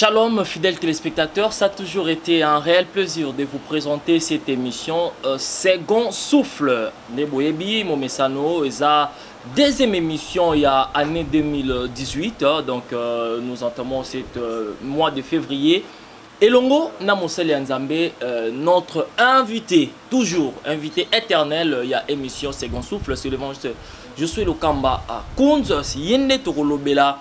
Shalom fidèles téléspectateurs, ça a toujours été un réel plaisir de vous présenter cette émission Second Souffle. Neboyebi, Momesano, et ça deuxième émission il y a année 2018, donc nous entamons ce mois de février. Et Longo Namoseli Nzambe, notre invité, toujours invité éternel, il y a émission Second Souffle, c'est le vendredi. Je suis le Kamba à Kunz, si Yende Tokolobela.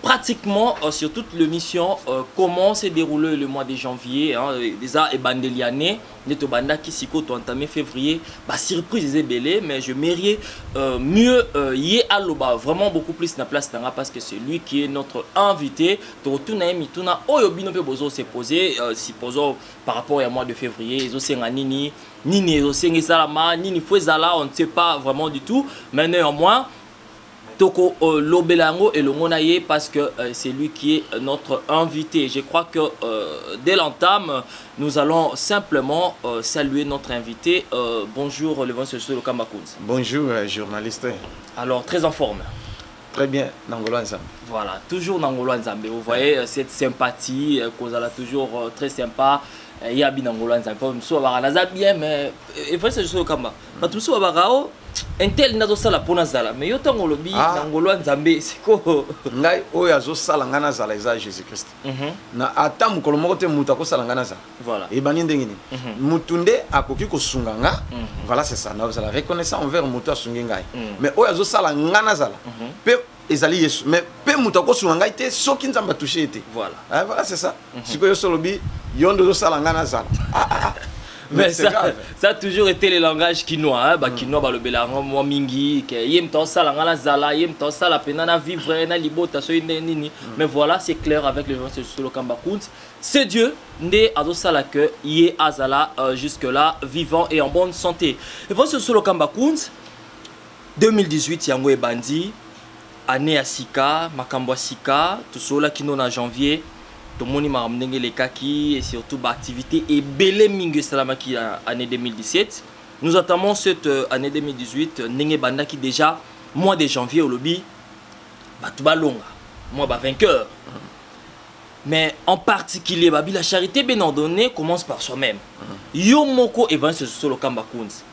Pratiquement sur toute l'émission, comment s'est déroulé le mois de janvier, déjà et bandeliané, neto banda qui s'y entamé février, bah surprise est belé, mais je mérite mieux y aloba vraiment beaucoup plus na place tanga parce que c'est lui qui est notre invité. Totuna mituna oyobino pe bozo s'est posé supposons par rapport au mois de février, ils ont senga nini ils ont senga salama nini fouezala, on ne sait pas vraiment du tout, mais néanmoins Toko Lobelango et le Monaye parce que c'est lui qui est notre invité. Je crois que dès l'entame, nous allons simplement saluer notre invité. Bonjour, le Vincent Kamakounz. Bonjour, journaliste. Alors, très en forme. Très bien, Nangolo Nzambe. Voilà, toujours Nangolo Nzambe. Vous voyez cette sympathie, qu'on a toujours très sympa. Il y a bien Nangolo Nzambe. Nous sommes bien, mais il faut que je sois au Kamba. Nous sommes un tel n'a pas la pona zala mais yo tango lobi nangolo nzambe siko ngai oyo azo sala ngana zala eza Jésus Christ na ata mukolo moko te muta ko sala ngana zala voilà et bani ndengini mutunde akoki ko sunga nga voilà c'est ça na zala reconnaissant envers muta sunga ngai mais oyo azo sala ngana zala pe ezali Yesu mais pe muta ko sunga ngai te soki nzamba touché été voilà voilà c'est ça siko yo solobi yondo zo sala ngana zala mais ça a toujours été le langage quinois, quinois ba le belango mo mingi que yem to sala ngala zala yem to sala penana vivre na libota so nini mais voilà c'est clair avec le Vincent Solo Kambakounz, c'est Dieu né azo sala que yé azala jusque là vivant et en bonne santé. Le Vincent Solo Kambakounz 2018 yango e bandi année à Sika makambo Sika tout cela kino na janvier. Tout le monde m'a ramené les kaki et surtout l'activité et belé mingue salamaki année 2017. Nous entamons cette année 2018 n'engé banda qui déjà mois de janvier au lobby batuba longa mois ba vainqueur. Mais en particulier babi la charité bien ordonnée commence par soi-même. Yo moko Vincent Solo Kambakounz.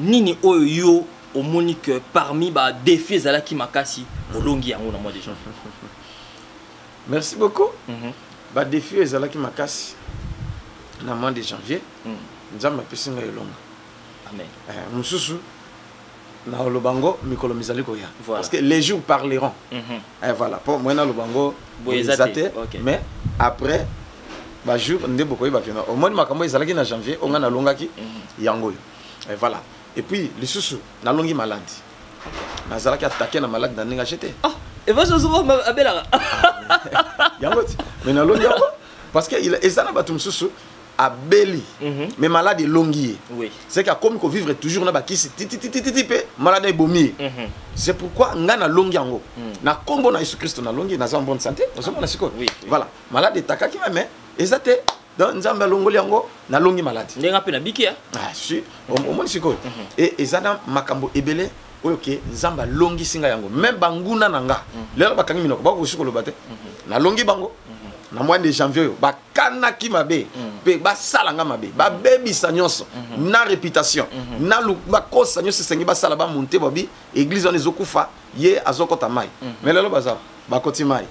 Nini oyo yo au monique parmi ba défis zalaki makasi au longi yango na mois de janvier. Merci beaucoup. Ba défi ezalaki makasi na mois de janvier nzamba pesinga elonga amen mususu na lobango mikolo mizali koya parce que les jours parleront voilà pour moi na lobango boyezate mais après ba jour ndebo koyeba kena au moins makambo ezalaki na janvier onga na longaki yango voilà et puis les susu na longi malade nazalaki attaquer na malade na ninga jeté et va se souvenir abela mais na longi parce que il ezana batum susu abeli mais malade longi oui c'est qu'il comme ko vivre toujours na bakisi pe malade ebomi c'est pourquoi ngana longi yango na kombo na Jésus Christ na longi na za bonne santé na siko voilà malade takaki mais ezate dans nzamba longoli yango na longi malade ndenga pe na biki si au moins siko et ezana makambo ebele oyoke nzamba longi singa yango même banguna nanga lelo bakangi minoko bako siko lobate na longi bango na mois de janvier bakana ki mabe pe ba salanga mabe ba bebisa nyonso na réputation na ba kosa nyonso sengi ba sala ba monter bobi église on ezokufa ye azokota mai mais lelo baza bakoti mai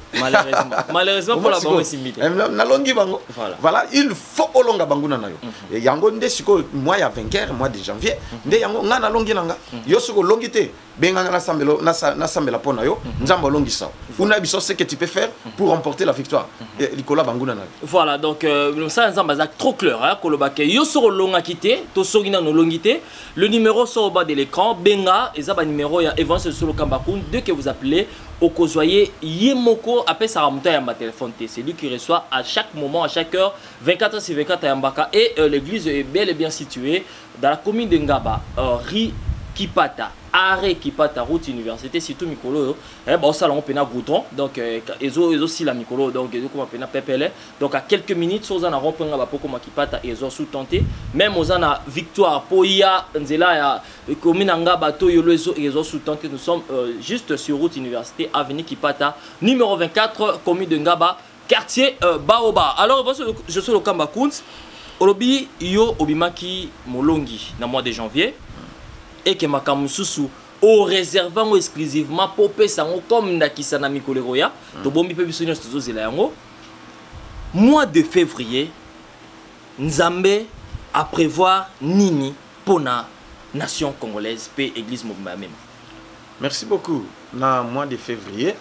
malheureusement pour la bango simite na longi bango voilà il faut olonga banguna na yo yango nde siko mois ya vainqueur mois de janvier nde yango ngana longi nanga yo siko longi te benga na sambelo na sambela pona yo nzamba longi sa una biso ce que tu peux faire pour remporter la victoire likola banguna na voilà donc ça nzamba za trop clair hein kolobake yo soko longa kité to sogina no longité le numéro sur au bas de l'écran benga ezaba numéro ya Vincent Solo Kambakounz dès que vous appelez au Kozoye Yemoko après ça remonte à ma téléphone c'est lui qui reçoit à chaque moment à chaque heure 24 sur 24 à Mbaka et l'église est bel et bien située dans la commune de Ngaba Ri Kipata arrêt Kipata route université surtout Mikolo bon ça on pena bouton donc ezo si la Mikolo donc ezo comme pena pepele donc à quelques minutes sur on a rompu Ngaba poko Kipata ezo sous tenté même aux ana victoire poya nzela ya commune Ngaba to yolo ezo sous tenté nous sommes juste sur route université avenue Kipata numéro 24 commune de Ngaba quartier Baoba. Alors je suis le Kamba Kunz. Olobi yo obimaki molongi na mois de janvier et que makamususu au réservant exclusivement pour pesango comme ndakisa na mikolo roya to bombi pe biso nyonso tozozela yango. Mois de février Nzambe à prévoir nini pona nation congolaise pe église mobimba même. Merci beaucoup. Na mois de février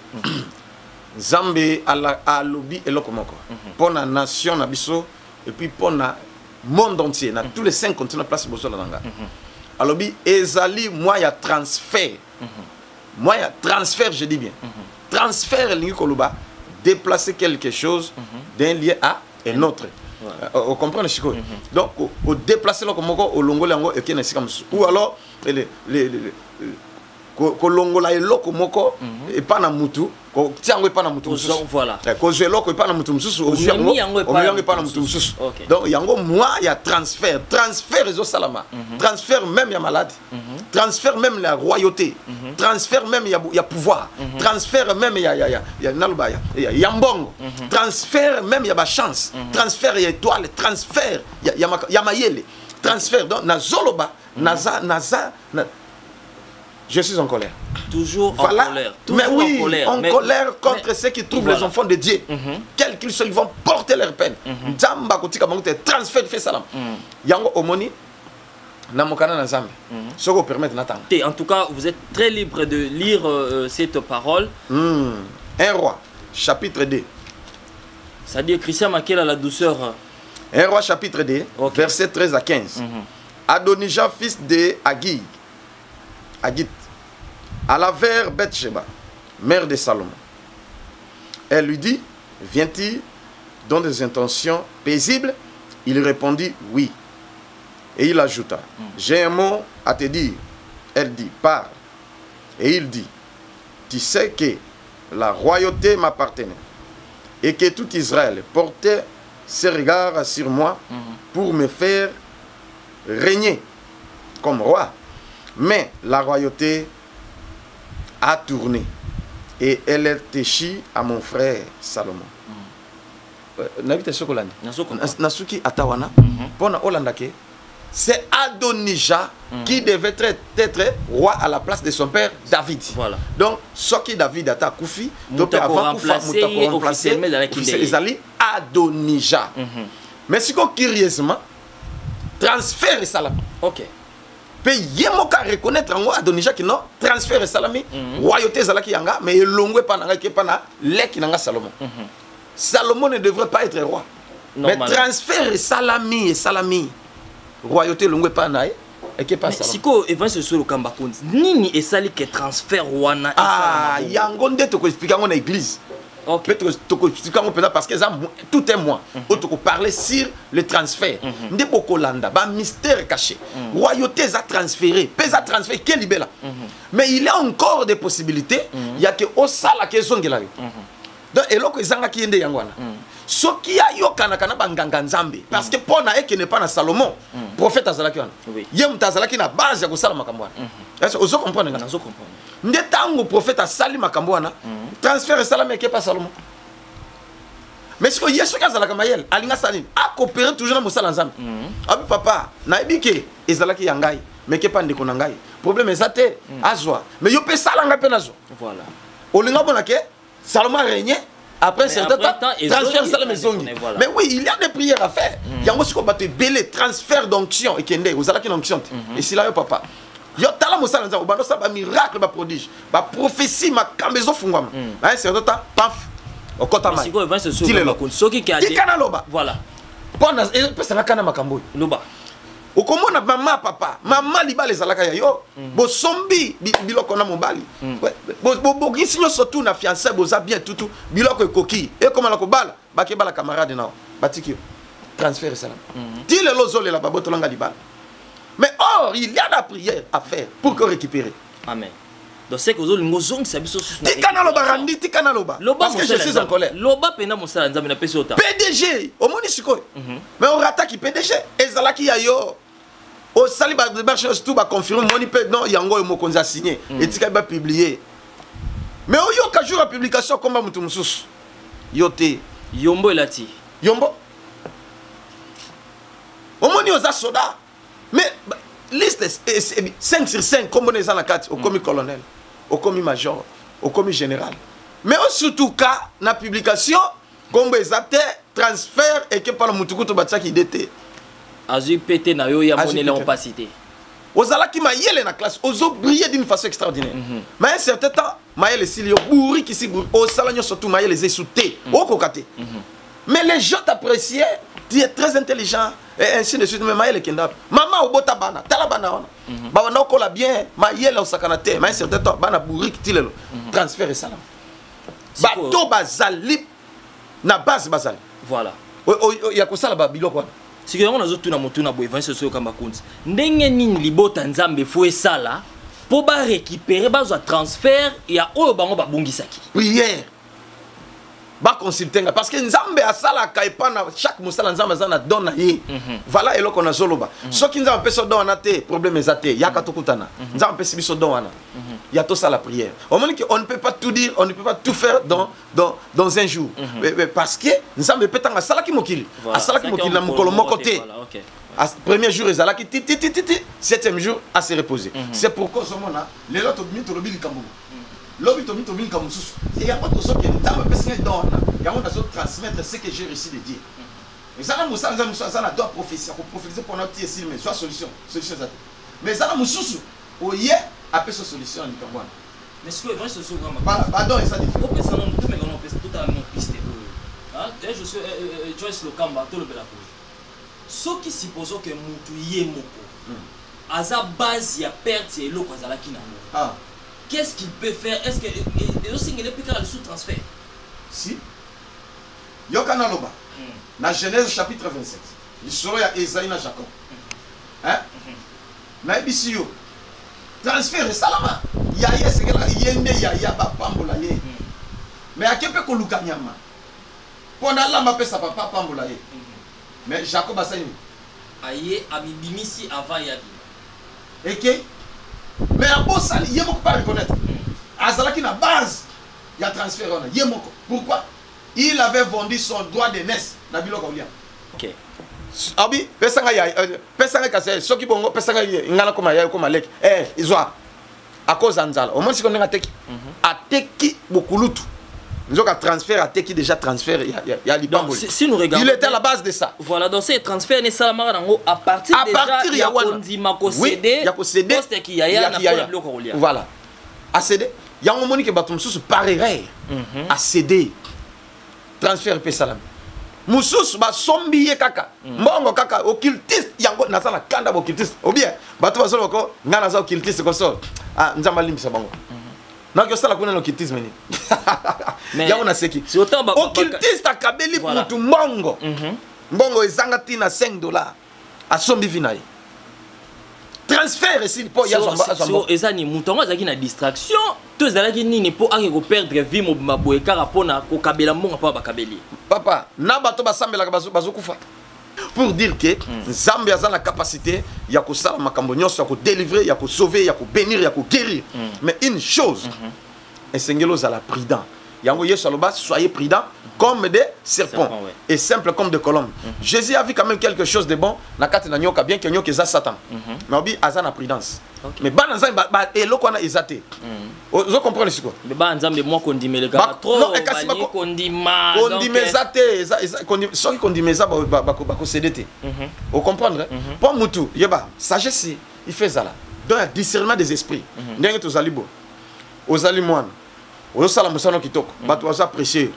Nzambe a lobby eloko moko pona nation na biso et puis pona monde entier, dans tous les 5 continents, place Bozola Nanga. Alors, ezali, moi, il y a transfert. Moi, il y a transfert, je dis bien. Transfert, déplacer quelque chose d'un lieu à un autre. Vous comprenez, Chico? Donc, au déplacer le au longo lango et qui n'est pas ou alors, kolongola eloko moko et pas na mutu ko tiango pas na mutu voilà ko zeloko pas na mutu mususu o yango pas na mutu mususu donc yango moi il y a transfert réseau salama transfert même ya malade transfert même la royauté transfert même il y a pouvoir transfert même il y a naluba il y a mbongo transfert même il y a ba chance transfert il y a étoile transfert il y a mayele transfert donc na zoloba naza je suis en colère. Toujours voilà. En colère. Toujours mais oui, en colère contre ceux qui trouvent les enfants de Dieu. Quels qu'ils soient, ils vont porter leur peine. Djamba kotika bangote transfert fait salam. Yango omoni namokana na Nzambe. Ce qu'on permet n'attendre. En tout cas, vous êtes très libre de lire cette parole. 1 Roi, chapitre 2. Ça dit Christian Makela la douceur. 1 Roi, chapitre 2, verset 13 à 15. Adonijah, fils de Agit, alla vers Bathsheba, mère de Salomon. Elle lui dit, viens-tu dans des intentions paisibles? Il répondit, oui. Et il ajouta, j'ai un mot à te dire. Elle dit, parle. Et il dit, tu sais que la royauté m'appartenait et que tout Israël portait ses regards sur moi pour me faire régner comme roi. Mais la royauté a tourné et elle est échue à mon frère Salomon. Nasuki Atawana, pona Olandake, c'est Adonijah qui devait être roi à la place de son père David. Voilà. Donc, ce qui David a Koufi, donc avant remplacer Adonijah. Mais si qu'on curieusement transfère Salomon. Ok. Pe yemoka reconnaître ngo Adonijah qui non transfert salami royauté zalaki yanga mais elongwe pa nanga ke pa na leki nanga Salomon. Salomon ne devrait pas être roi. Mais transfert salami royauté longwe pa na et que pas Salomon. Siko event sur le Kamba Kunz. Nini esali ke transfert wana yango nde to ko expliquer ngo na église. Peut-être parce que tout est moi. On peut parler sur le transfert. Nde bokolanda ba mystère caché. Royauté a transféré, pèse a transféré quel libéla. Mais il y a encore des possibilités. Il y a que au sala que zongela. Donc eloko ezanga ki ende yangwana. Ce qui a yo kana banganga Nzambe parce que pona e qui n'est pas na Salomon, prophète azalaki wana. Yem tazalaki na base ya ko sala makambo wana. Est-ce que vous comprenez? Nazo comprendre. Ndetango prophète asali makambo wana. Transfert salama ke pas Salomon. Mais ce que Yesu kazalaka mayel alinga salini a coopérer toujours na mosala Nzambe. Abi papa na ebike ezalaki yangai mais ke pa ndeko na ngai. Problème ezate azwa. Mais yo pe salanga pe nazo. Voilà. Olinga bona ke Salomon a régné. Après un certain temps, transfert salama zongi. Mais oui, il y a des prières à faire. Il y a aussi qu'on va te belé transfert d'onction et kende vous allez onction. Et si là yo papa yo tala mosala nza obando sa ba miracle ba prodige ba prophétie ma kambezo fungwama un certain temps paf okota mai siko event se sur soki ki a dit voilà pona pesa na kana makambo loba okomona mama papa mama libale zalaka ya yo bo sombi biloko na mobali bo gisinyo surtout na fiancé boza bien tutu biloko ekoki e komala ko bala ba ke bala camarade na batiki transfert salam ti le lozole la baboto langa libala. Mais or, il y a la prière à faire pour que récupérer. Amen. Donc c'est que vous avez une sabiso sur parce que je suis en colère. Loba pena mosala nzambe na pesi ota. PDG, au monisiko. Mais on attaque PDG. Ezalaki ya yo. Au saliba de marché tout ba confirmer moni pe non yango yo mokonza signé et tika ba publier. Mais au yo ka jour la publication comme mutu mususu. Yote Yombo elati. Yombo. Omoni oza soda. Mais liste 5 sur 5 comme on est dans la carte au commis colonel, au commis major, au commis général. Mais surtout cas na publication comme exact transfert et que par le mutukuto batsa qui dété. Azu pété na yo ya monele opacité. Ozala qui maïele na classe, ozo briller d'une façon extraordinaire. Mais à un certain temps, maïele silio bourri qui si bourri, au salon surtout maïele les souté, au kokate. Mais les gens t'appréciaient, tu es très intelligent et ainsi de suite. Mais maïele kenda, maman au bota bana, talabana ona. Bana okola bien, maïele au sakanate, mais à un certain temps, bana bourri qui tilelo, transfert et salam. Bato bazali na base bazali. Voilà. Ya kosala ba bilo quoi. Si que on a zotu na motu na boevan ce so kamba konti. Ndenge nini libota nzambe fo esala po ba récupérer bazwa transfert ya oyo bango ba bungisaki. Prière. Ba consulter parce que nzambe asala kaipa na chaque musala nzambe zana dona ye. Voilà eloko na zoloba. Soki nzambe peso don na te problème ezate yaka tokutana. Nzambe pesi biso don wana. Il y a tout ça la prière. On ne peut pas tout dire, on ne peut pas tout faire dans un jour. Parce que nous sommes pétants à Salaki Mokili. À Salaki Mokili, na mukolo mokote. Premier jour, ils allaient titi. 7e jour, à se reposer. C'est pourquoi ce moment-là, les autres mythes au Bilkambo. L'obit au mythe au Bilkambo. Il y a pas de chose qui est dans le personne dans. Il y a pas de transmettre ce que j'ai réussi de dire. Mais ça, nous sommes doit prophétiser pour notre ici, mais soit solution. Mais ça, nous sommes au yé. Après cette solution, il y a mais ce que moi je suis pardon, ça dit. Au tout mais on peut tout à mon piste. Je suis Joyce le Kamba tout le bela. Ce qui suppose que mutu yé moko. À sa base, il y a perte et l'eau quand qui n'a. Qu'est-ce qu'il peut faire? Est-ce que et aussi il est plus qu'à le sous-transfert? Si. Yokana loba. Dans Genèse chapitre 27. L'histoire ya Esaïe na Jacob. Hein? Na ibisiyo. Transfert salama ya yes yende ya ba pambola ye mais akepe ko lukanyama pona lamba pesa papa pambola ye mais Jacob asani aye abibimisi avant yabi eke mais abo sali yemo ko pas reconnaître azalaki na base ya transfert on yemo pourquoi il avait vendu son droit de naissance na biloko olia. OK. Abi pesanga ya pesanga kase soki bongo pesanga ngana koma ya koma lek izwa akoza nzala au moins si on a teki ateki bokulutu nzoka transfert ateki déjà transfert ya libambo. Si nous regardons, il était à la base de ça. Voilà, donc ces transferts ne salamara nango à partir ya kondima ko céder ya ko céder poste ki ya na biloko olia. Voilà. A céder ya ngomoni ke batum susu pareil a céder transfert pe salam mususu ba sombiye kaka mbongo kaka occultiste yango nasala kanda occultiste ou bien bato bazolo ko ngana za occultiste ko so nzamba limbisa bango na ko sala kuna occultisme ni yango na seki occultiste akabeli mutu mbongo mbongo ezanga tina $5 asombi vinaye transfert ici pour ya so ezani mutongo azaki na distraction to ezalaki nini po ake ko perdre vie mo maboye kaka pona ko kabela mbongo pa bakabeli papa na bato basambelaka bazokufa pour dire que Zambia a la capacité ya ko sala makambo nyonso ya ko délivrer ya ko sauver ya ko bénir ya ko guérir mais une chose esengelo za la prudent yango yesu aloba soyez prudents comme des serpents et simples comme des colombes. Jésus a vu quand même quelque chose de bon na kati na nyoka bien que nyoka eza Satan mais obi aza na prudence mais bana nzambe ba eloko na ezate vous comprenez ce que mais ba nzambe moi kondimeleka trop bali kondima kondimezate soki kondimeza ba ko céder vous comprendre pour mutu yeba sagesse il fait ça là donc discernement des esprits ndenge tozali bo ozali mwana osala musano kitoko bato baza apprécier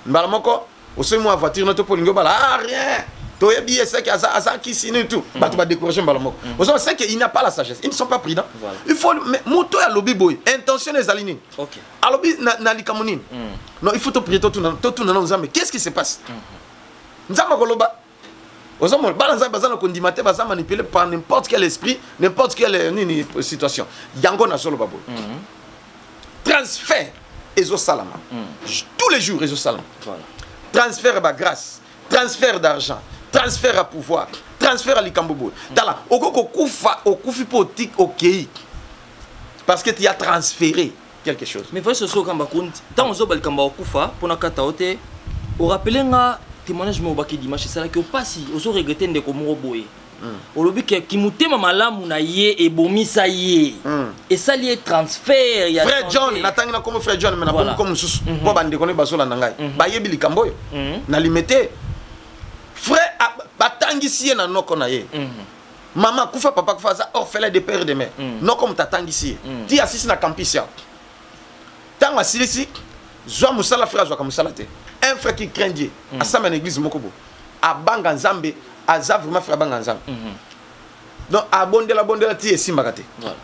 mbala moko osoi moi voiture noto po lingo bala rien to yebi ese ki asa ki sini tout bato ba décourager mbala moko ozo c'est que il n'y a pas la sagesse, ils ne sont pas prudents. Il faut moto ya lobi boy intention ezali nini. OK. Alobi na likamoni. Non, il faut te prier tout na nzambe. Qu'est-ce qui se passe? Nzamba koloba ozo mo bala nzamba bazana kondimate baza manipuler par n'importe quel esprit, n'importe quelle situation. Yango na solo babo. Transfert Ezo Salama. Tous les jours, Ezo Salama. Voilà. Transfert à grâce, transfert d'argent, transfert à pouvoir, transfert à l'ikambobo. Tala, au kufi politique, ok. Parce que tu as transféré quelque chose. Mais voyez ce soir, quand on a kamba kufa, pour na kataote, Au rappelé nga témoignage mo baki dimanche ça là que pasi ozo regretter ndeko moko boye. Olobi ke kimutema malamu na ye e bomisa ye. Et ça lié transfert ya frère John natangi na comme frère John mais na comme susu bo bande koné basola na ngai. Ba yebi likambo yo. Na limité frère batangi si na noko na ye. Maman kufa papa kufa za orphelin de père et de mère. Non comme tatangi si. Ti assisi na campus ya. Tant asilisi Zoa musala frère Zoa musala te. Un frère qui craint Dieu. À ça mon église mokobo. A banga nzambe, a za vraiment frère banga nzambe. Donc a bondela ti esimbakate. Voilà.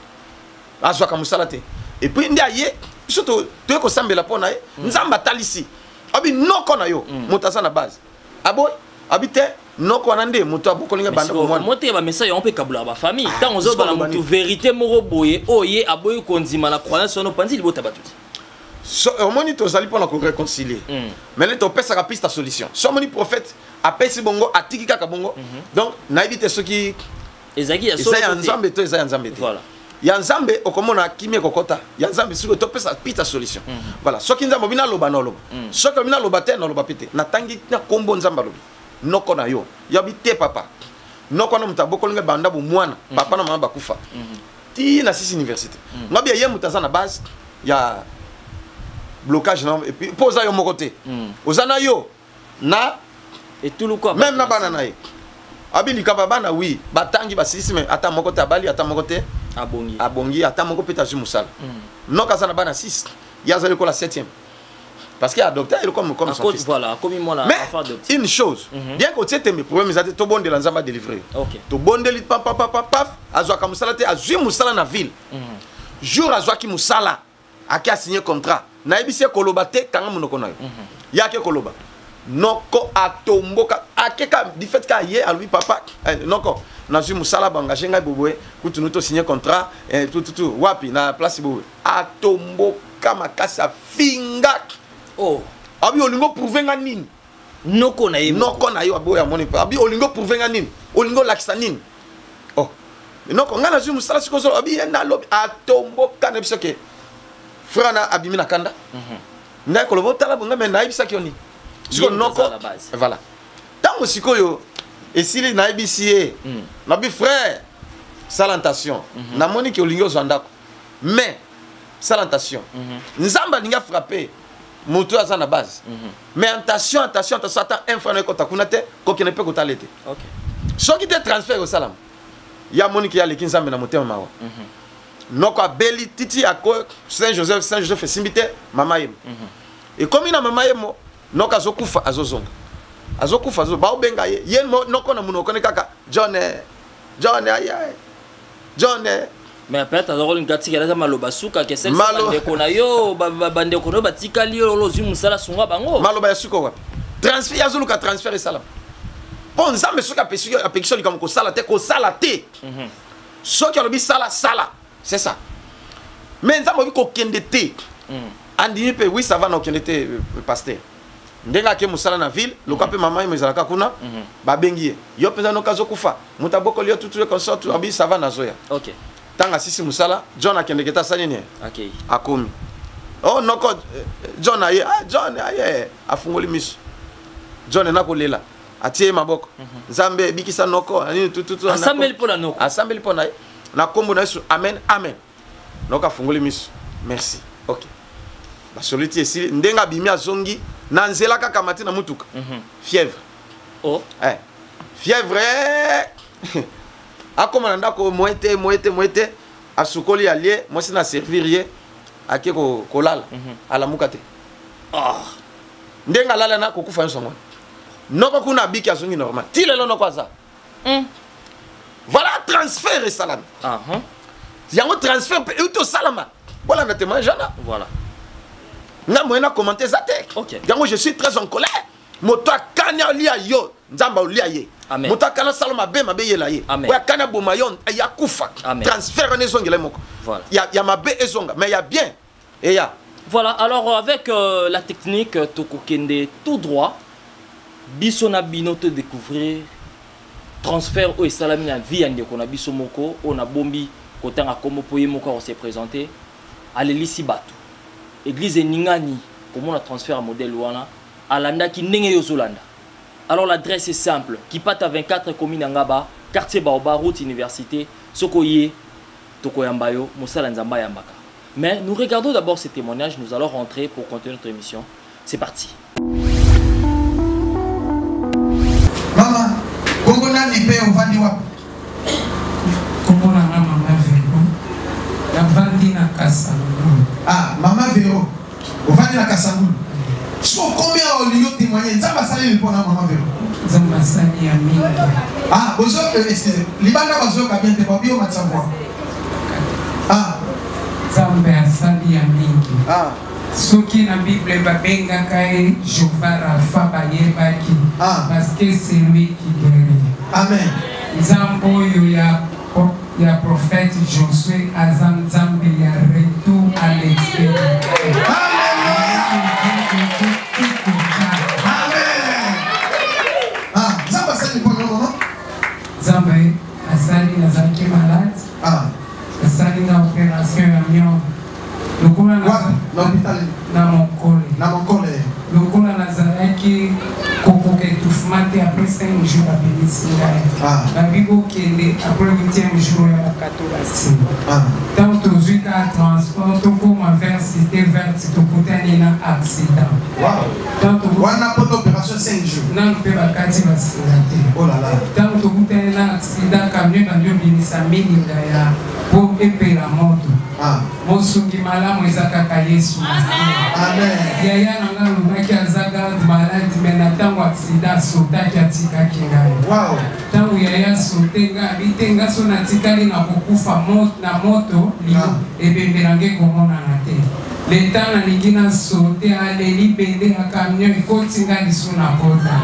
A Zoa musala te. Et puis ndia ye, surtout to ko sambela pona ye, nzamba talisi. Abi noko na yo, mutasa na base. Aboy, habite noko nande muto abokolinga banda ko mwana. Moté ba message on peut kabula ba famille. Tant ozo bala mutu vérité moro boye, oye aboy konzima na croyance no panzi libota batuti. So, au moins, tu as pour nous réconcilier. Mais là, tu as pris ta solution. Si mon prophète a payé bongo, a tiki kaka bongo. Donc, naïbite ceux qui. Ezaki ya solo. Nzambe to eza nzambe. Voilà. Ya nzambe okomona kimie kokota. Ya nzambe si tu as pris ta solution. Voilà. So qui nzambe bina loba no loba. So qui bina loba te no loba pete. Na tangi na kombo nzamba lobi. Noko na yo. Ya bite papa. Noko na mutaboko linga banda bu mwana. Papa na mama bakufa. Ti na six université. Ngabi ya mutaza na base ya blocage non et puis posa yo mokote ozana yo na et tout le quoi même na bana na ye abili kaba bana oui batangi basisime ata mokote abali ata mokote abongi ata moko peta zu musala noka sana bana 6 yazali ko la 7e parce que adopter il comme son fils voilà comme moi la affaire d'adopter une chose bien que tu mes problèmes ils to bonde la nzamba délivrer to bonde lit paf azwa ka musala te azwi musala na ville jour azwa ki musala aki a signé contrat na ebisi koloba te kanga munoko na yo yake koloba noko atomboka akeka du fait ka ye a lui papa noko na zu musala bangage ngai boboe kutu nuto signé contrat tout wapi na place boboe atomboka makasa finga abi olingo prouver nga nini noko na yo aboya moni pa abi olingo prouver nga nini olingo lakisa nini noko nga na zu musala sikozo abi na lobi atomboka na biso ke frana abimi na kanda ngai kolobo tala bonga me naibisa kioni siko noko voilà tango sikoyo esili naibisi na bi frère salantation na moni ki olingo zandako mais salantation nzamba linga frapper moto aza na base mais attention ata un frère ko takuna te ko kene pe ko talete OK so ki te transfert au salam ya moni ki ya lekin nzambe na motema mawa noko abeli titi ako Saint Joseph esimbite mama yemo et comme ina mama yemo noko azokufa azozonga azokufa ba obenga ye noko na munoko ne kaka John mais peut-être azokoli ngati kala maloba suka ke sel bande kona yo bande kono batikali yo lozu musala sunga bango maloba ya suka wapi transfert azoluka transfert salam bon nzambe suka apekisoli comme ko sala te soki alobi sala c'est ça. Mais nous avons dit que andini pe oui ça va na okendete pasteur. Ndenga ke musala na ville, le kapé maman imezalaka kuna ba bengie. Yo peza no kazo kufa. Mutaboko lio tout consort abi ça va na zoya. OK. Tanga sisi musala John akendeketa sanini. OK. Akomi. Oh noko John aye afungoli miso. John na kolela. Atie maboko. Nzambe bikisa noko ani tout asambeli pona noko. Asambeli pona na kombo na Yesu amen noka fungoli miso merci OK ba soliti esi ndenga bimi azongi na nzela kaka mati na mutuka fièvre fièvre akoma na ndako moete asukoli alie mosi na servir ye ake ko lala ala mukate ndenga lala na kokufa nsongo noko kuna biki azongi normal tilelo noko aza voilà transfert et salam. Il y a un transfert et tout salama. Voilà notre manjana. Voilà. Na moyena commenter ça te. OK. Yango je suis très en colère. Moto kanya lia yo, nzamba lia ye. Moto kana salama be mabe yela ye. Wa kana bomayon ya kufa. Transfert ne zongela moko. Voilà. Il y a mabe ezonga mais il y a bien et il y a. Voilà, alors avec la technique tokokende tout droit bisona bino te découvrir transfert au salami na vie ande ko na biso moko on a bombi kotanga komo poye moko on s'est présenté à l'Elisi Batu église ningani comment on a transfert modèle wana alanda ki ndenge yozolanda. Alors l'adresse est simple, Kipata 24 commune Angaba, quartier Baoba, route université, Sokoye, Tokoyambayo, Moussala Nzamba Yambaka. Mais nous regardons d'abord ces témoignages, nous allons rentrer pour continuer notre émission. C'est parti. Maman, Kongo nani pe ovandi wapi? Kongo na mama Vero. Ya vandi na Kasangulu. Ah, maman Vero. Ovandi na Kasangulu. So combien on lui témoigné? Nzamba sali le pona maman Vero. Nzamba sali ya mingi. Ah, bozo excusez. Libanda bazo ka bien te papi o matsamwa. Ah, Nzamba asali ya mingi. ah. Soki na Bible babenga kai Jehovah Rapha bayebaki. Ah. Parce que c'est lui qui guérit. Amen. Nzambo yo ya prophète Josué azam nzambe ya retour à l'extérieur. Alléluia. Amen. Ah, Nzamba sali pona maman. Nzambe asali nazaki malade. Ah. Asali na opération ya myon. Lokola l'hôpital na mokole. Na mokole. Lokola nazalaki kokoka étouffement après 5 jours abelisi ngai. Ah. Babibo kende après 8e jour ya bakatola nsima. Ah. Tant tozwi ka transport tokoma vers cité verte tokutani na accident. Wow. Wana pour l'opération 5 jours. Nanu mpe bakati basinga te. Oh là là. Tant tokutani na accident camion bandi obimisa milinga ya po epela moto. Ah. Mosungi malamu eza kaka Yesu. Amen. Yaya nanga lobaki aza garde malade mais na ntango accident asotaki atikaki ngai. Wow. Ntango yaya asote ngai abite ngai so natikali na kokufa na moto ebembelange komonana te. Leta nalingi nasote aleli bende ya camion ekoti ngai lisu na kota.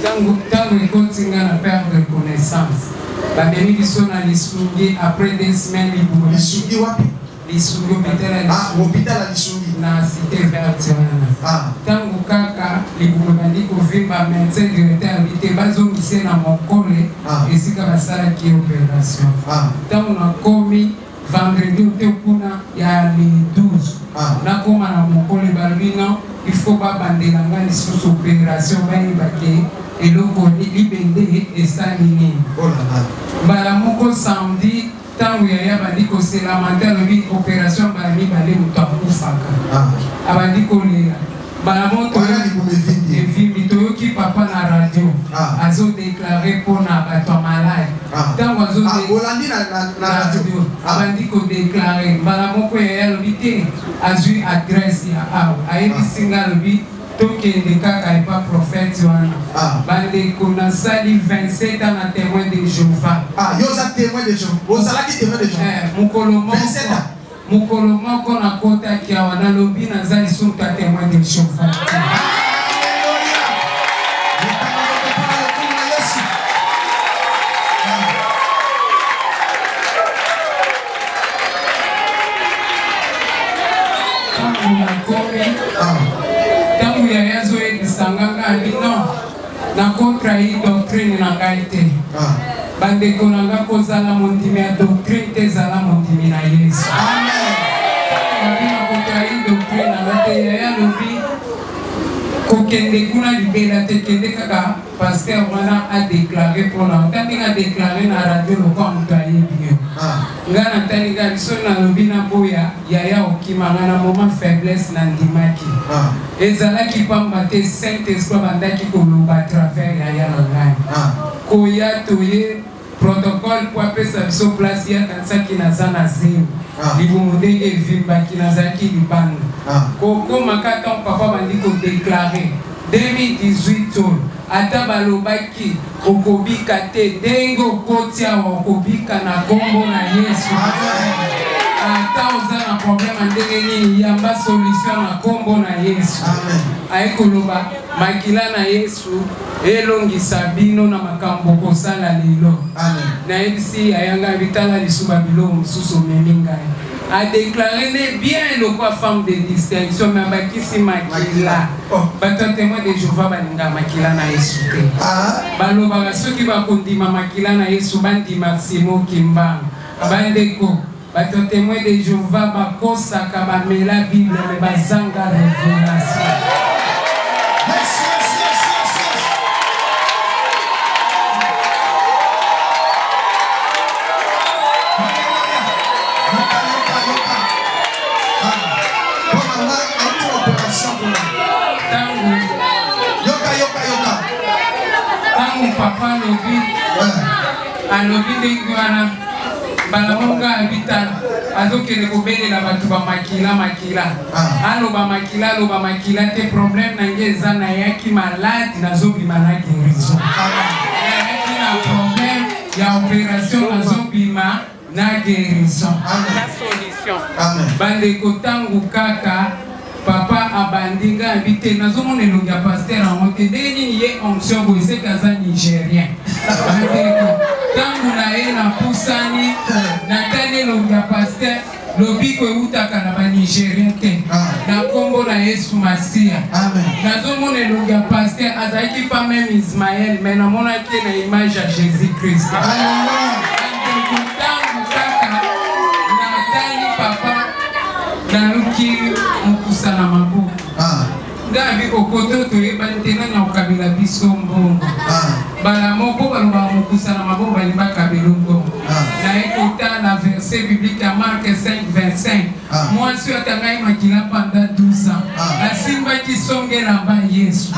Ntango ekoti ngai na perdre connaissance. Babemi biso na lisungi après 2 semaines libumu. Lisungi wapi? Lisungi hôpital ya Ah, hôpital ya Lisungi. na cité verte wana. Ah. Tango kaka libumu bandi kovimba médecin directeur abite bazongise na mokole esika basalaki opération. Ah. Tango nakomi vendredi ote kuna ya le 12. Nakoma na mokole balobi non il faut babandela nga lisusu opération bayebake eloko libende esali nini. Oh là là. Mbala moko samedi tango yaya bandi koselamate alobi opération mbala mibale moto akufaka. Abandi kolela mbala moto evimbi toyoki papa na radio azodeklare mpona bato ya malade. Tango olandi na radio abandi kodeklare mbala moko yaya alobi te azwi adresse ya awa ayebisi nga alobi tokende kaka epa prophète wana. Bandeko nasali 27 ans na témoin de Jéhovah. Ah, yo za témoin de Jéhovah. Ozalaki témoin de Jéhovah. Mukolo moko 27 ans. Mukolo moko na kotaki awa nalobi nazali susu ta témoin de Jéhovah. Tangu yaya zoyebisanga ngai non nakotrahi doctrine na ngai te. Bandeko na nga kozala mondimi ya doctrine te ezala mondimi na Yesu. Nakotrahi doctrine na nga te yaya lobi kokende kuna libela te kende kaka pasteur wana adeklare mpona otandinga adeklare na radio lokwa moto ayebi yo. Nga natali nga biso nalobi na boya yaya okimanga na moment faiblesse na ndimaki. Ezalaki pamba te Saint-Esprit bandaki koloba travers yaya na ngai. Koya toye protocole po apesa biso place ya kansaki naza na zero. Libumu ndenge evimbaki nazalaki libanda. Kokoma kaka papa bandi kodeklare 2018 oyo ata balobaki okobika te ndenge okoti awa okobika na kombo na Yesu. Ata oza na problème ndenge nini yamba solution na kombo na Yesu. Ayekoloba makila na Yesu elongisa bino na makambo kosala lelo. Nayebisi ayanga bitala lisuba biloko mosusu memi ngai. A déclaré bien le quoi femme de distinction, mais bakisi makila. Bato témoin de Jéhovah baninga makila na Yesu te. Baloba soki bakondima makila na Yesu bandi Maximo Kimba. Bandeko bato témoin de Jéhovah bakosaka bamela Bible mais bazanga révélation. papa alobi ndenge wana balamonga abita azokende kobelela bato makila aloba makila te problème nange eza nayaki malade nazobima na guérison nayaki na problème ya opération nazobima na guérison na solution bandeko ntango kaka papa abandinga habité nazomona elongi ya paster yango te ndenge nini ye onction boye seke aza nigérien bandeko ntango na ye napusani natali elongi ya paster lobiko eutaka na banigérien te na nkombo na yesu masiya nazomona elongi ya paster azalaki pa meme ismael me namonaki na image ya jésus christ bandeko ntango kaka natali papa naluki mokusa na maboko ngabi okoto toyebani te nani okabela biso mbongo bala moko balobaka mokusa na maboko balingi bakabela mbongo naekota na verset biblique ya Mark 5:25 mwasi oyo atangai makila pendant 12 ans asimbaki songe elamba yesu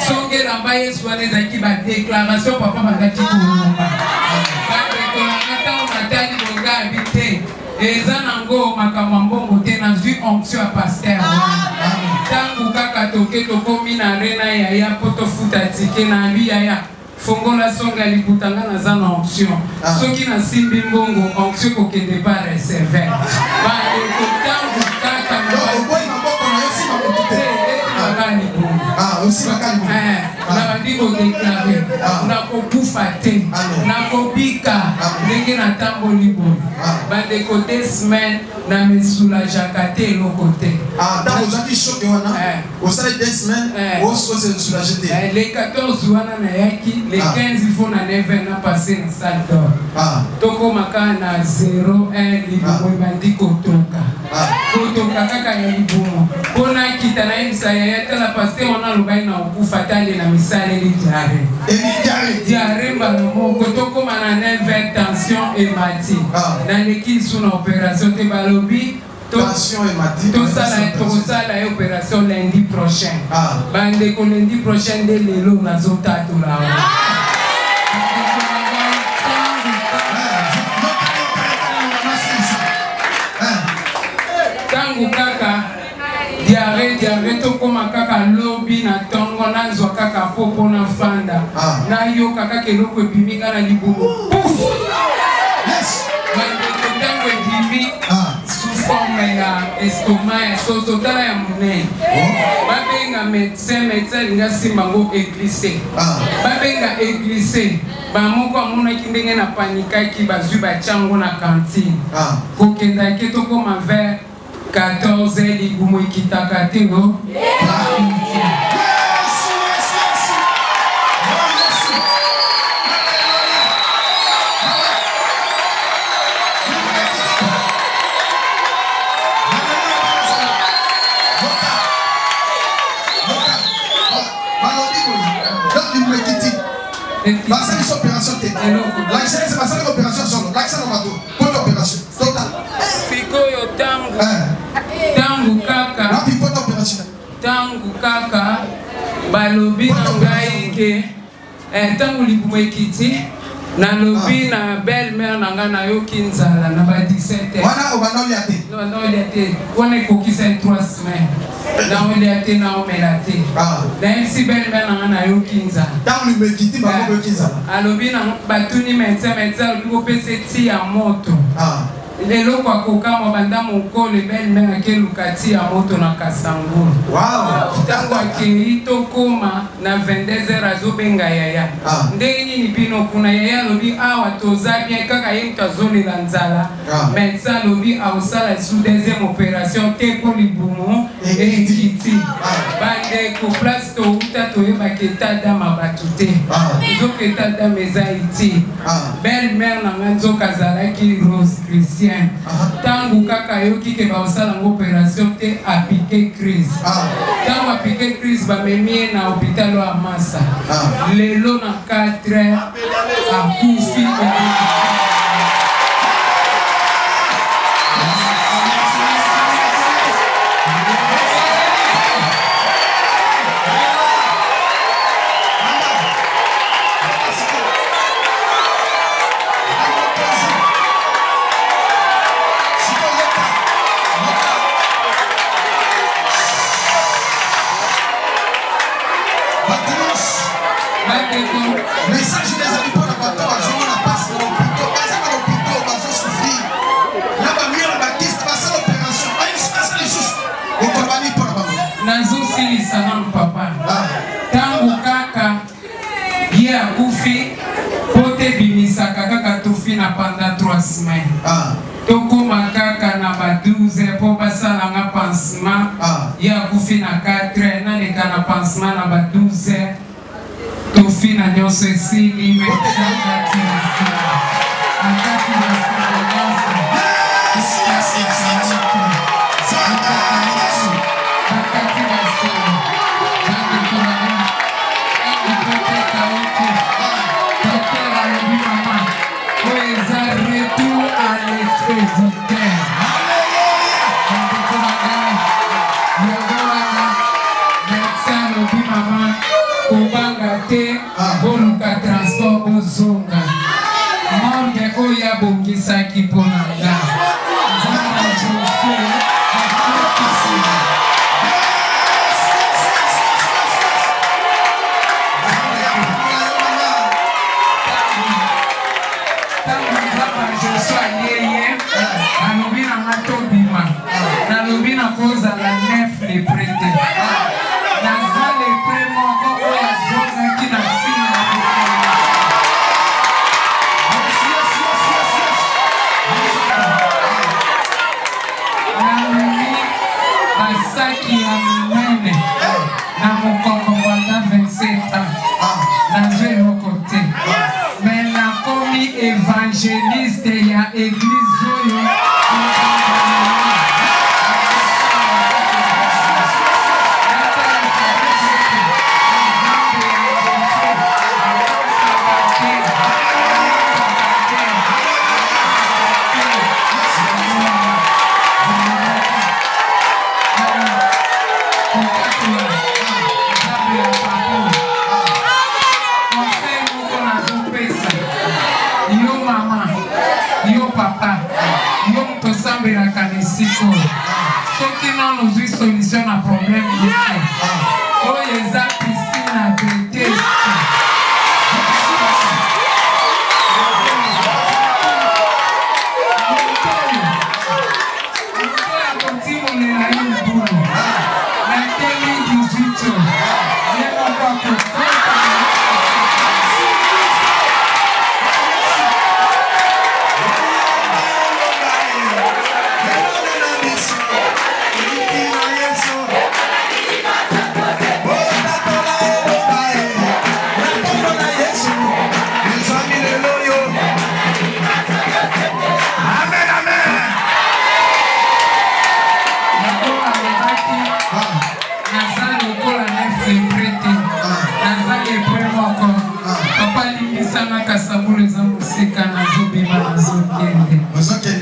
songe elamba yesu wana ezalaki badeklaration papa bandaki kolomba badekolanga ntango natali bongabi te eza nango makambo mbongo te nazwi onction ya paster wana ntango kaka toke tokomi na rena yaya po tofuta tike na abi yaya fongola songa likutanga naza na onction soki nasimbi mbongo onction kokende pa reserver bandeko ntango kaka nabandi kodeklare nakokufa te nakobika ndenge natamboli boye bandeko 2 semaines na mesulajaka te eloko te ntango ozwaki shoke wana osali 2 semaines osolage te le 14 wana nayaki le 15 fo na 9 na passe na salle d'or tokomaka na 01 libumu ebandi kotoka kaka ya libumu mpona kita nayebisa yaya tala paster wana alobai na okufa tale na misaleli diare mbala moko tokoma na 9 tension emati naleki lisu na opération te balobi tokosala ye opération lundi prochain bandeko lundi prochain nde lelo nazotatola ntango kaka diare tokoma kaka lobi na ntongo nazwa kaka popo na fanda nayoka kaka eloko ebiminga na libumu bandeko ntango ebimi forme ya estomac ya soso tala ya monene babenga médecin alinga simba ngo église babenga église bamoko amonaki ndenge na panikaki bazwi batyango na kantine kokendaki tokoma vers 14 ligumu ekitaka te basali opération te l'accès c'est basali opération solo l'accès na bato pour l'opération total sikoyo tangu kaka na pipota opération tangu kaka balobi na ngai ke tangu libumu ekiti nalobi na belle-mère nanga nayoki nzala na ba 17 wana obanolia te wana ekokisa 3 semaines naolia te naomela te nayebisi belle-mère nanga nayoki nzala ntango limekiti bakoyoki nzala alobi na batuni médecin alobi kopesa eti ya moto lelo kwa kokama banda mokolo belle-mère akeluka ti ya moto na kasangulu ntango akei tokoma na 22h azobenga yaya ndenge nini bino kuna yaya alobi awa toza bien kaka ye moto azolela nzala médecin alobi aosala lisu deuxième opération te mpo libumu ekiti bandeko place touta toyebaka etadama bato te nzoka etadama eza iti belle-mère nanga nzoka azalaki Rose Christian tangu kaka yoki ke baosala ngo opération te apike crise tango apike crise bamemie na hôpital ya Massa lelo na 4 akufi semaine. Tokoma kaka na ba 12 po basala nga pansement. Ya kufi na 4 na leka na pansement na ba 12. Tofi na nyonso esili mechanga kinasi. Akati na sala. Boluka transport bozonga morgue oya bongisaki mpona nga zanga jofe tango nzapa joso ayeye nalobi na nga tobima nalobi na kozala nef le prete naza le pre moko oyo azongaki na nsima basaki ya minene na mokongo wanda 27 ans nazwa eloko te me nakomi évangéliste ya église oyo soki nano zwi solution na problème yote oyo eza piscine na bete akotimonela yo mbulu na temi 18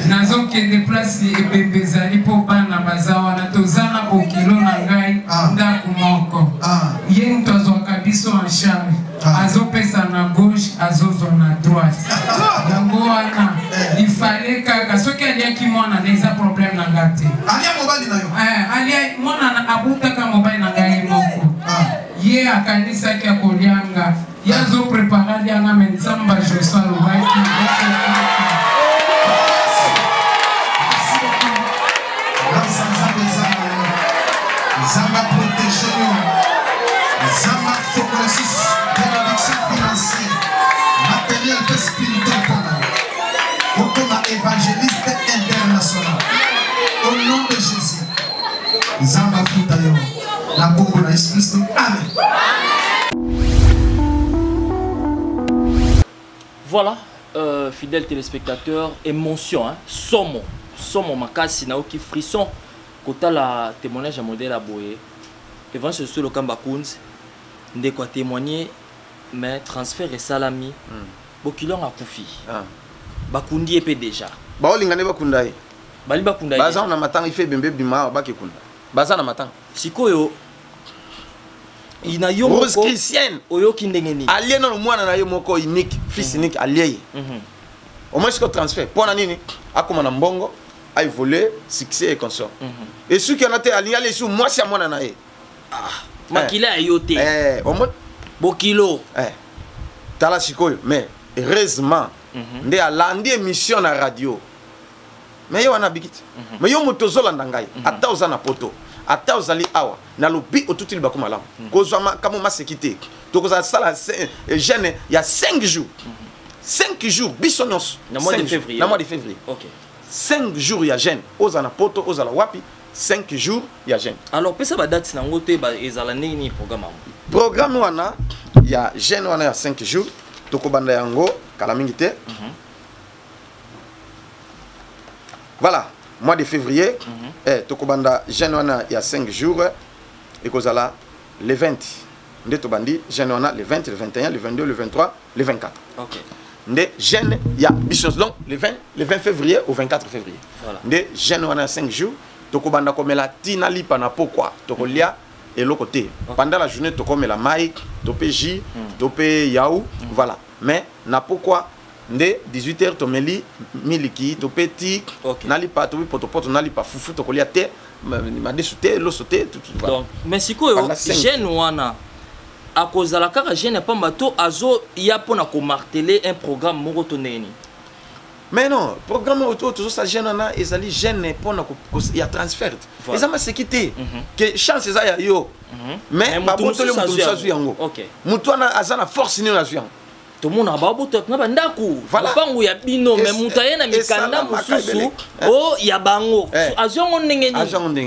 nazokende place ebembe ezali mpo bana baza wana toza na bokilo na ngai ndako moko ye moto azwaka biso en charge azopesa na gauche azozwa na droite yango wana ifale kaka soki aliaki mwana na eza problème na nga te alia mwana abutaka mobali na ngai moko ye akanisaki akolianga ye azoprepara lianga me nzambe ajoso alobaki Zamba protection, Zamba focus, bénédiction financière, matériel et spirituel pour comme évangéliste international. Au nom de Jésus, Zamba Foutayo, la bombe de Jésus-Christ. Amen. Voilà, fidèles téléspectateurs, émotion, hein? Somo makasi naoki frisson. Kota la témoignage à modèle à Boé, et vraiment sur le Kamba Kunz, de quoi témoigner, mais transfert et salami, Bokilon a Koufi. Bakundi épée déjà. Baolingane Bakundai. Bali Bakundai. Bazan na matang il fait bimbe bima Bakekunda. Bazan na matang. Sikoyo. Ina yo Rose chrétienne. Oyo kindengeni. Allié dans le moine na yo moko unique, fils unique allié. Au moins ce transfert. Pour nani akoma na mbongo. A volé, succès et consort. Et ceux qui en ont été alignés sur moi, c'est à moi nanae. Makila ayote. Au moins. Bokilo. Tala sikoyo. Mais heureusement, nde a landé émission na radio. Mais yo wana bigit. Mais yo motozo landangai. Ata ozana poto. Ata ozali awa. Na lobi otuti li bakuma lam. Kozama kamo ma sécurité. Donc ça la jeune il y a 5 jours. 5 jours biso nyonso na mois de février. Na mois de février. OK. 5 jours ya jeune oza na poto oza la wapi 5 jours ya jeune. Alors pesa ba date na ngote ba ezala nini programme programme wana ya jeune wana ya 5 jours tokobanda yango kala mingi te. Voilà, mois de février tokobanda jeune wana ya 5 jours et kozala le 20 nde tobandi jeune wana le 20 le 21 le 22 le 23 le 24. OK. Nde jeune ya bisos donc le 20 février au 24 février. Voilà. Nde jeune wana 5 jours tokobanda komela tina lipa na pokwa tokolia et l'autre côté. Pendant la journée tokomela mai topé ji topé yaou voilà. Mais na pourquoi nde 18h tomeli miliki topeti nali pa tobi potopoto nali pa fufu tokolia te ma desute lo sauté tout voilà. Donc mais siko jeune wana à cause de la kaka jeune pas bato azo ya pona ko marteler un programme moko toneni. Mais non, programme auto toujours ça jeune na ezali jeune pona ko ya transfert. Eza ma sécurité que chance eza ya yo. Mais ba botole mutu sazu yango. OK. Mutu na azana force ni na zuyango. Tout le monde a baboto na bandaku pangu ya bino mais mutaye na mikanda mususu o ya bango azongo ndengeni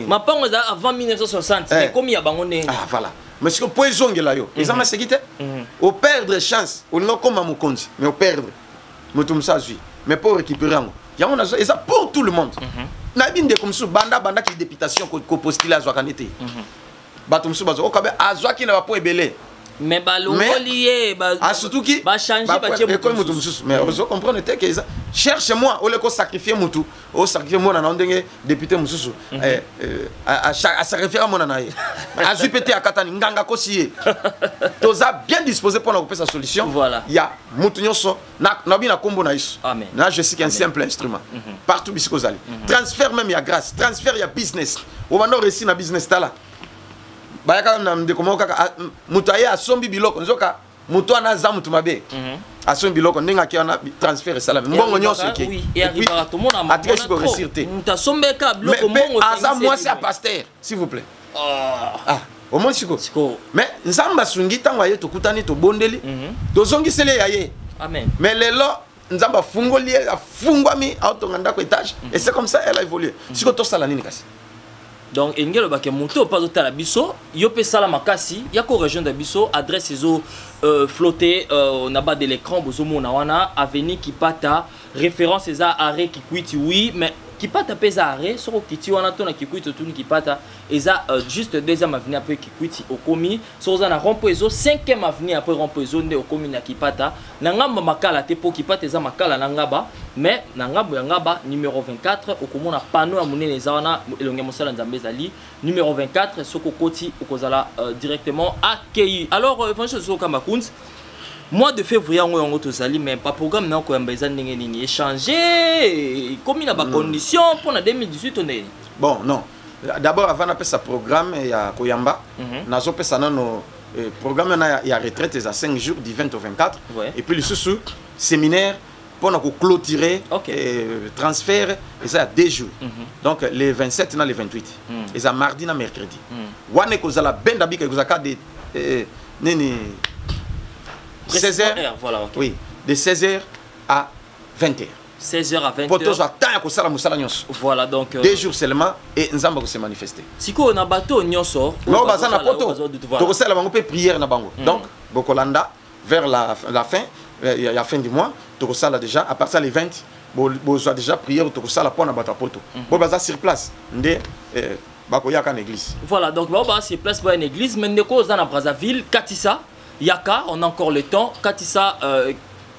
mapango za avant 1960 c'est comme ya bango ndengeni. Ah voilà mais ce que poison ngela yo eza ma sécurité au perdre chance on no comme mukonzi mais au perdre mutu msazu mais pour récupérer yango yango na eza pour tout le monde na binde comme sou banda ki députation ko postuler azwa kanete bato msusu bazo okabe azwa ki na ba po ebele. Mais balongolié surtout qui va changer mais vous comprenez que cherche-moi au lieu de sacrifier mutu au sacrifier moi na ndenge député mususu à sacrifier mon anaye à zupete à katani nganga kosiye toza bien disposé pour nous sa solution. Voilà, il y a mutu nyonso na bina kombo na iso. Amen. Là je sais qu'un simple instrument partout biskozali transfert même il y a grâce transfert il y a business on va nous réussir na business tala bayaka na ndeko kaka mutaye asombi biloko nzoka mutu ana za mutu mabe asombi biloko ndinga ki ana transfert salami mbongo nyonso ki oui et arrivera tout le monde à atreche ko resirte mutasombeka biloko mbongo aza moi c'est pasteur s'il vous plaît au moins siko mais nzamba sungi tango aye tokutani to bondeli tozongi sele yaye amen mais lelo nzamba fungoli afungwami autonganda ko étage et c'est comme ça elle a évolué siko to sala nini kasi. Donc engelo ba ke moto pas otala biso yo pe sala makasi ya ko région de biso adresse ezo flotter na bas de l'écran bozo mona wana avenue Kipata référence eza arrêt Kikwiti oui mais Kipata pesa arrêt soko kiti wana to na Kikwiti to ni Kipata eza juste deuxième avenue après Kikwiti okomi so za na rond-point ezo 5e avenue après rond-point ezo nde okomi na Kipata na ngamba makala te po Kipata eza makala na ngaba mais na ngambo ya ngaba numéro 24 okomona panneau ya monene eza wana elonge mosala nzambe ezali numéro 24 soko koti okozala directement accueilli. Alors franchement soko makunzi mois de février on yango tozali mais pas programme na ko yamba eza ndenge nini échanger comme na ba condition pour na 2018 on est bon non d'abord avant na pesa programme ya koyamba nazo pesa nano programme na ya retraite za 5 jours du 20 au 24 et puis le sous séminaire pour nous clôturer transfert et ça 2 jours donc les 27 na les 28 et ça mardi na mercredi wane ko zala benda bika ko zaka de nini 16h voilà oui de 16h à 20h 16h à 20h pour tous attendre ko sala musala nyonso voilà donc 2 jours seulement et nzamba ko se manifester siko na bateau nyonso no bazana poto to ko sala bango pe prière na bango donc bokolanda vers la fin il y a fin du mois to ko sala déjà à partir les 20 bo soit déjà prière to ko sala pour na bata poto bo baza sur place nde bakoyaka na église. Voilà donc ba sur place pour une église mais ndeko za na Brazzaville Katissa Yaka on a encore le temps Katissa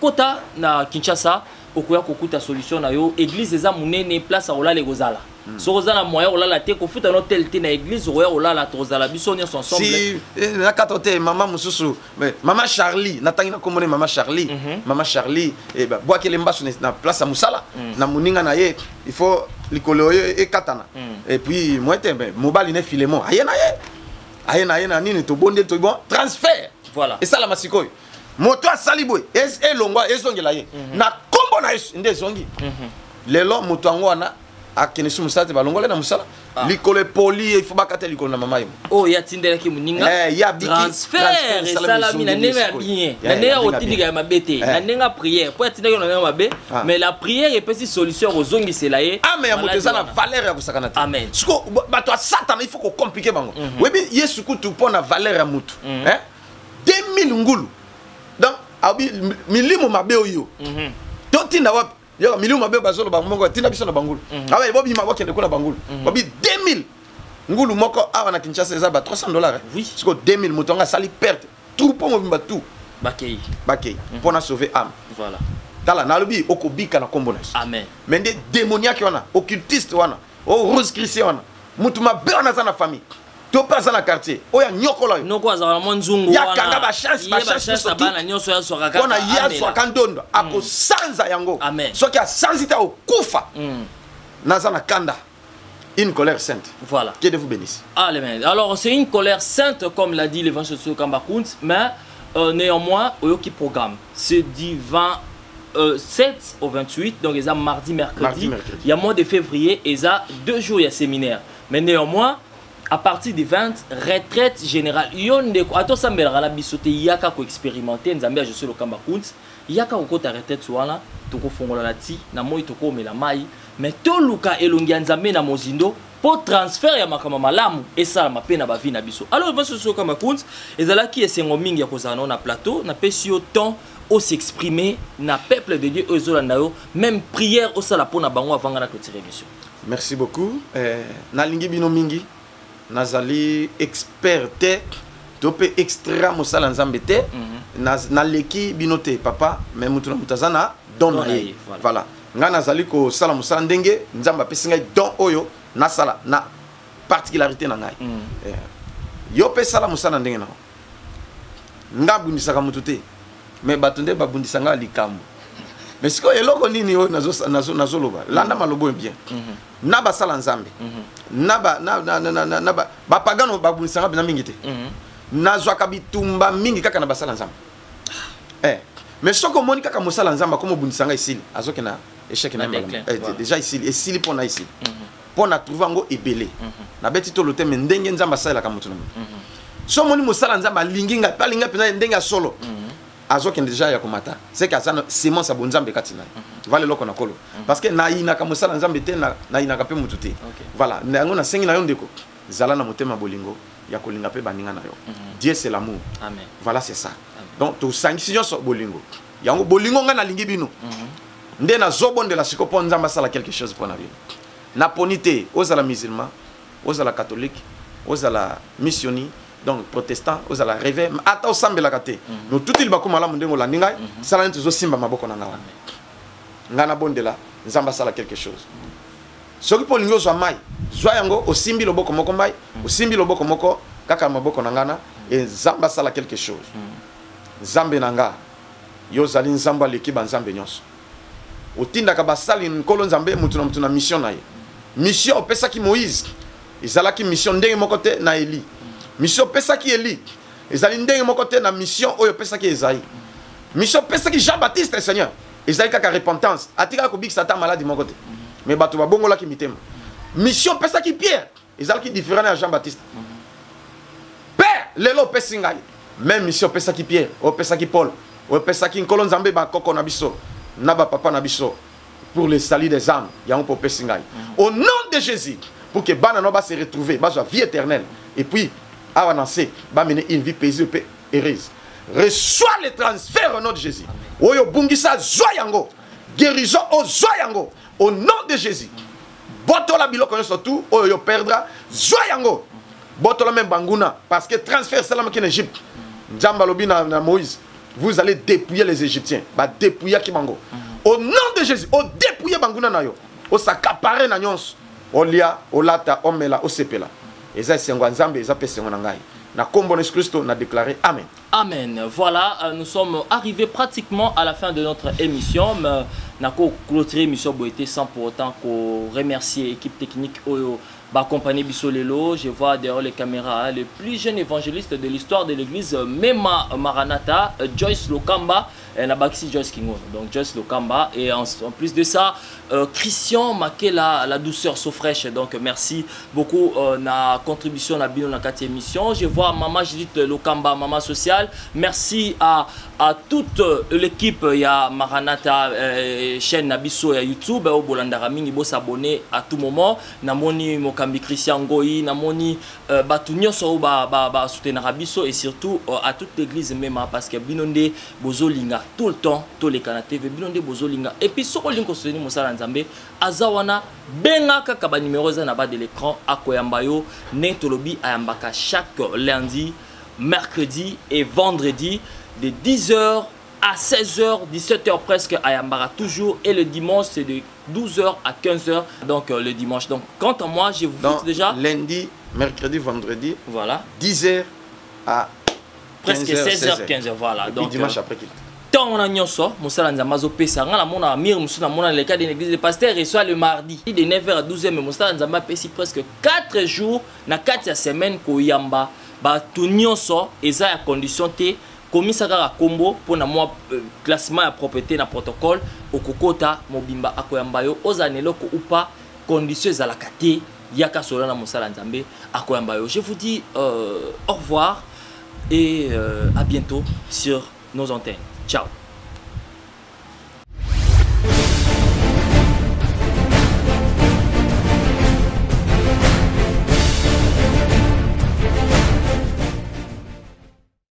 Kota na Kinshasa okoya kokuta solution na yo église eza munene place a olala gozala so kozala moya olala te ko futa no tel te na église oya olala tozala biso nyonso ensemble si na katote mama mususu mama Charlie natangi na komone mama Charlie et ba boa kele mbaso na place a musala na muninga na ye il faut likolo e katana et puis moi te mobile ne Filemon ayena na nini to bonde to bon transfert voilà et ça la masikoy moto asali boy elongwa ezongela ye na kombo na yesu nde zongi lelo moto ango wana akene su musala te balongole na musala likolo poli il faut bakate likolo na mama yo oh ya tindela ki muninga ya biki transfert salami na neva bien na neva otindika ya mabete na nenga prière pour tindika na neva mabe mais la prière est petite solution aux ongi selaye amen ya moto na valeur ya kusakana te amen siko bato a satan il faut ko compliquer bango webi yesu kutu pona valeur ya mutu 2000 ngulu donc abi milimo mabe oyo to tinda wapi yo milieu mabe bazolo bango tina biso na bangulu awa bobi maboko ndeko na bangulu bobi 2000 ngulu moko awa na Kinshasa eza ba $300 oui siko 2000 motonga sali perte tout pour mo tout bakei pour na sauver âme voilà tala na lobi okobika na kombo na amen mais des démoniaques wana occultiste wana o rose christian wana mutu mabe wana za na famille to pasa na quartier oya nyokola yo noko azala monzungu wana ya kanga ba chance so bana nyonso ya so kaka ona yaso akandondo ako sanza yango soki a sanzita okufa naza na kanda une colère sainte voilà que Dieu vous bénisse amen alors c'est une colère sainte comme l'a dit l'évangile de Kambakunt mais néanmoins oyoki programme c'est du 27 au 28 donc ils a mardi mercredi il y a mois de février ils a 2 jours il y a séminaire mais néanmoins à partir du 20 retraite générale yonde ko ato sambela la bisote yaka ko expérimenter nzambe je suis le Kambakunt yaka ko ta retraite wana to ko fongola la ti na moi to ko mela mai mais to luka elongi nzambe na mozindo pour transfert ya makama malamu esa ma pena ba vie na biso alors va sur Kambakunt ezala ki esengo mingi ya kozana na plateau na pesi yo temps au s'exprimer na peuple de Dieu ozolanda yo même prière au sala pona bango avant na clôturer émission. Merci beaucoup na lingi bino mingi nazali experte tope extra mosala nzambe te na leki binote papa mais mutuna mutazana don voilà nga nazali ko sala mosala ndenge nzamba pesi ngai don oyo na sala na particularité na ngai yo pe sala mosala ndenge na nga bundisaka mutu te mais batunde babundisa nga likambo mais siko eloko nini oyo nazo loba landa malobo bien na basala nzambe na ba pagano babundisa nga bina mingi te nazwaka bitumba mingi kaka na basala nzambe mais soko moni kaka mosala nzambe comme bundisa nga isili azoke na échec na déjà isili pona isili pona trouver ngo ebele na beti to lote mais ndenge nzamba sala ka mutu na so moni mosala nzamba linginga palinga pena ndenge solo azoke déjà ya komata c'est que ça semence a bonzambe katina vale loko na kolo parce que na ina ka mosala nzambe te na ina ka pe mutu te voilà nango na sengi na yo ndeko zala na motema bolingo ya kolinga pe baninga na yo Dieu c'est l'amour amen voilà c'est ça donc to sanction so bolingo yango bolingo nga na lingi bino nde na zobonde la siko ponza masala quelque chose pour na bino na ponité aux la musulman aux la catholique aux la missioni donc protestant aux la réveil ata osambe la kate no tuti ba kuma la mundengo la ningai sala nto zo simba maboko na ngawa ngana bonde la nzamba sala quelque chose soki polingo zo mai zwa yango osimbi loboko moko mai osimbi loboko moko kaka maboko na ngana et nzamba sala quelque chose nzambe nanga yo zali nzamba leki ba nzambe nyonso otinda ka basali nkolo nzambe mutu na mission na ye mission opesaki Moïse ezalaki mission ndenge moko te na Eli mission opesaki Eli ezali ndenge moko te na mission oyo opesaki Esaïe mission opesaki Jean-Baptiste Seigneur ezali kaka repentance atika ko bikisa ta maladi moko te mais bato babongolaki mitema mission opesaki Pierre ezalaki différent na Jean-Baptiste père lelo opesi ngai même mission opesaki Pierre opesaki Paul opesaki nkolo nzambe ba koko na biso na ba papa na biso pour le salut des âmes yango po opesi ngai au nom de Jésus pour que bana no ba se retrouver ba vie éternelle et puis avancer ba mener une vie paisible et heureuse reçois le transfert au nom de Jésus oyo bungisa zwa yango guérison au zwa yango au nom de Jésus botola biloko surtout oyo perdra zwa yango botola même banguna parce que transfert salam ki en Égypte Nzamba lobi na Moïse vous allez dépouiller les Égyptiens ba dépouiller kimango au nom de Jésus o dépouiller banguna na yo o s'accaparer na nyonso olia olata omela osepela eza sengo nzambe eza pesengo na ngai na kombo Jésus Christ na déclaré amen. Amen. Voilà, nous sommes arrivés pratiquement à la fin de notre émission. Nous avons clôturé l'émission sans pour autant remercier l'équipe technique accompagner Bissolelo. Je vois derrière les caméras le plus jeune évangéliste de l'histoire de l'église Mema Maranatha, Joyce Lokamba. Nabaxi Joyce Kingo, donc Joyce Lokamba. Et en plus de ça, Christian Makela, la douceur so fraîche. Donc merci beaucoup na contribution à Bino na 4e émission. Je vois Maman Judith Lokamba, Maman Sociale. Merci à toute l'équipe. Il y a Maranatha, chaîne Nabiso et YouTube. Au Bolandarami, il faut s'abonner à tout moment. Namoni Mokambi Christian Goyi, Namoni Batunyo so ba soutenir Abiso et surtout à toute l'église même parce que Binonde Bozolinga. Tout le temps, tous les canaux TV, Binonde Bozolinga. Et puis, ce qu'on a soutenir Moussa Nzambe, Azawana, Benga Kaba numéro 1 en bas de l'écran, à Koyambayo, Netolobi Ayambaka chaque lundi, mercredi et vendredi, de 10h à 16h, 17h presque à Yambara toujours. Et le dimanche, c'est de 12h à 15h, donc le dimanche. Donc, quant à moi, je vous dis déjà. Lundi, mercredi, vendredi, voilà. 10h à presque 16h, 15h, voilà. Et donc dimanche après qu'il. Tant on a nyonso, Moussa Nzambazo pesa, on a mon amir, Moussa Namona, le cas de l'église de pasteur, et soit le mardi. De 9h à 12h, mais Moussa Nzamba pesi presque 4 jours, na 4 semaines, ko yamba, ba tout nyonso, et ça à condition te, commis ça à combo, pour na moi, classement à propriété, na protocole, au kokota, mobimba, à koyambayo, aux aneloko ou pas, condition à la kate, yaka solana Moussa Nzambe, à koyambayo. Je vous dis au revoir, et à bientôt sur nos antennes. Ciao.